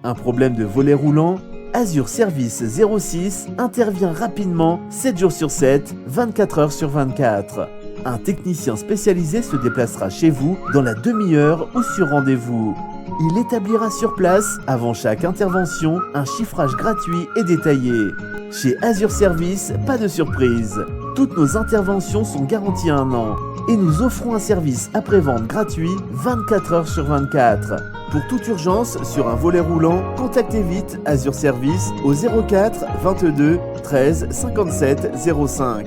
Un problème de volet roulant? Azure Service 06 intervient rapidement, 7 jours sur 7, 24 heures sur 24. Un technicien spécialisé se déplacera chez vous dans la demi-heure ou sur rendez-vous. Il établira sur place, avant chaque intervention, un chiffrage gratuit et détaillé. Chez Azure Service, pas de surprise. Toutes nos interventions sont garanties à 1 an et nous offrons un service après-vente gratuit 24 heures sur 24. Pour toute urgence sur un volet roulant, contactez vite Azure Service au 04 22 13 57 05.